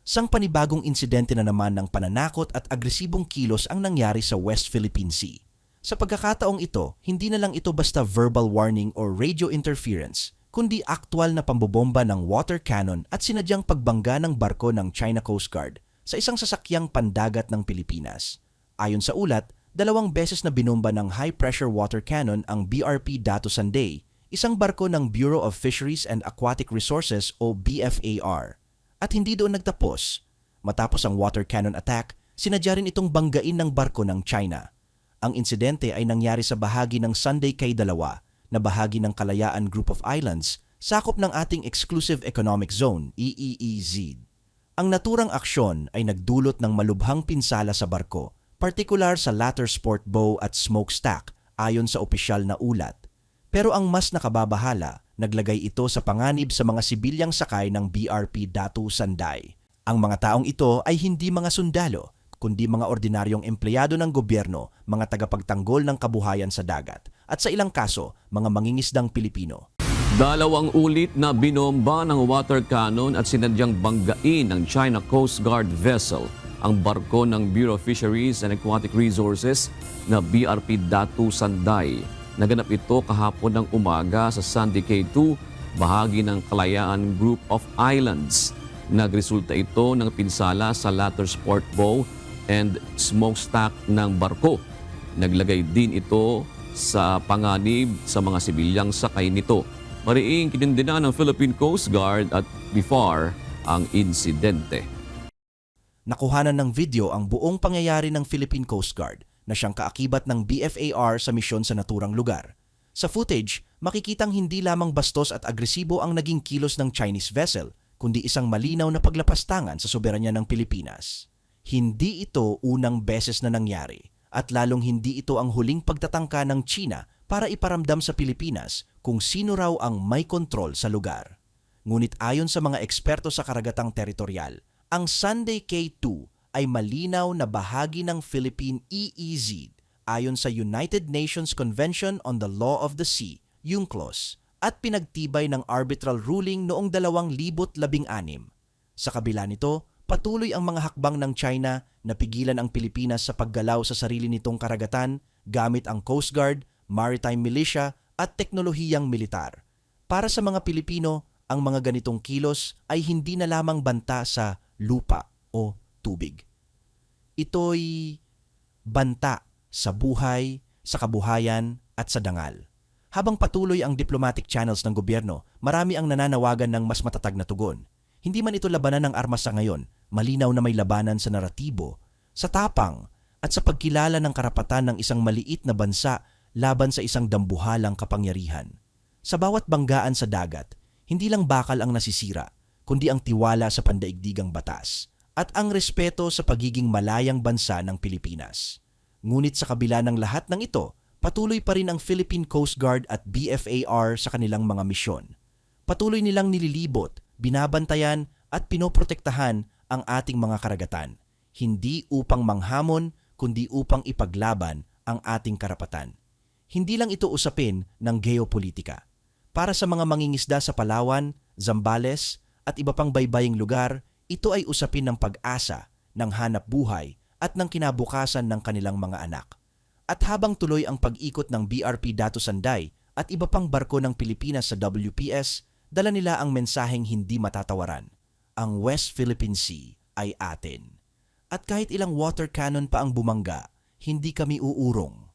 Sang panibagong insidente na naman ng pananakot at agresibong kilos ang nangyari sa West Philippine Sea. Sa pagkakataong ito, hindi na lang ito basta verbal warning or radio interference, kundi aktwal na pambobomba ng water cannon at sinadyang pagbangga ng barko ng China Coast Guard sa isang sasakyang pandagat ng Pilipinas. Ayon sa ulat, 2 beses na binomba ng high-pressure water cannon ang BRP Datu Sanday, isang barko ng Bureau of Fisheries and Aquatic Resources o BFAR. At hindi doon nagtapos. Matapos ang water cannon attack, sinadya rin itong banggain ng barko ng China. Ang insidente ay nangyari sa bahagi ng Sunday Cay 2 na bahagi ng Kalayaan Group of Islands, sakop ng ating Exclusive Economic Zone, EEEZ. Ang naturang aksyon ay nagdulot ng malubhang pinsala sa barko, partikular sa latter sport bow at smokestack ayon sa opisyal na ulat. Pero ang mas nakababahala, naglagay ito sa panganib sa mga sibilyang sakay ng BRP Datu Sanday. Ang mga taong ito ay hindi mga sundalo, kundi mga ordinaryong empleyado ng gobyerno, mga tagapagtanggol ng kabuhayan sa dagat, at sa ilang kaso, mga mangingisdang Pilipino. 2 ulit na binomba ng water cannon at sinadyang banggain ng China Coast Guard vessel ang barko ng Bureau of Fisheries and Aquatic Resources na BRP Datu Sanday. Naganap ito kahapon ng umaga sa Sunday Cay 2, bahagi ng Kalayaan Group of Islands. Nagresulta ito ng pinsala sa latter sport bow and smokestack ng barko. Naglagay din ito sa panganib sa mga sibilyang sakay nito. Mariing kinindina ng Philippine Coast Guard at BFAR ang insidente. Nakuhanan ng video ang buong pangyayari ng Philippine Coast Guard na siyang kaakibat ng BFAR sa misyon sa naturang lugar. Sa footage, makikitang hindi lamang bastos at agresibo ang naging kilos ng Chinese vessel, kundi isang malinaw na paglapastangan sa soberanya ng Pilipinas. Hindi ito unang beses na nangyari at lalong hindi ito ang huling pagtatangka ng China para iparamdam sa Pilipinas kung sino raw ang may kontrol sa lugar. Ngunit ayon sa mga eksperto sa karagatang teritorial, ang Sunday Cay 2 ay malinaw na bahagi ng Philippine EEZ ayon sa United Nations Convention on the Law of the Sea, UNCLOS, at pinagtibay ng arbitral ruling noong 2016. Sa kabila nito, patuloy ang mga hakbang ng China na pigilan ang Pilipinas sa paggalaw sa sarili nitong karagatan gamit ang Coast Guard, maritime militia at teknolohiyang militar. Para sa mga Pilipino, ang mga ganitong kilos ay hindi na lamang banta sa lupa o tubig. Ito'y banta sa buhay, sa kabuhayan at sa dangal. Habang patuloy ang diplomatic channels ng gobyerno, marami ang nananawagan ng mas matatag na tugon. Hindi man ito labanan ng armas sa ngayon, malinaw na may labanan sa naratibo, sa tapang at sa pagkilala ng karapatan ng isang maliit na bansa laban sa isang dambuhalang kapangyarihan. Sa bawat banggaan sa dagat, hindi lang bakal ang nasisira, kundi ang tiwala sa pandaigdigang batas at ang respeto sa pagiging malayang bansa ng Pilipinas. Ngunit sa kabila ng lahat ng ito, patuloy pa rin ang Philippine Coast Guard at BFAR sa kanilang mga misyon. Patuloy nilang nililibot, binabantayan at pinoprotektahan ang ating mga karagatan, hindi upang manghamon kundi upang ipaglaban ang ating karapatan. Hindi lang ito usapin ng geopolitika. Para sa mga mangingisda sa Palawan, Zambales at iba pang baybaying lugar, ito ay usapin ng pag-asa, ng hanap buhay at ng kinabukasan ng kanilang mga anak. At habang tuloy ang pag-ikot ng BRP Datu Sanday at iba pang barko ng Pilipinas sa WPS, dala nila ang mensaheng hindi matatawaran. Ang West Philippine Sea ay atin. At kahit ilang water cannon pa ang bumangga, hindi kami uurong.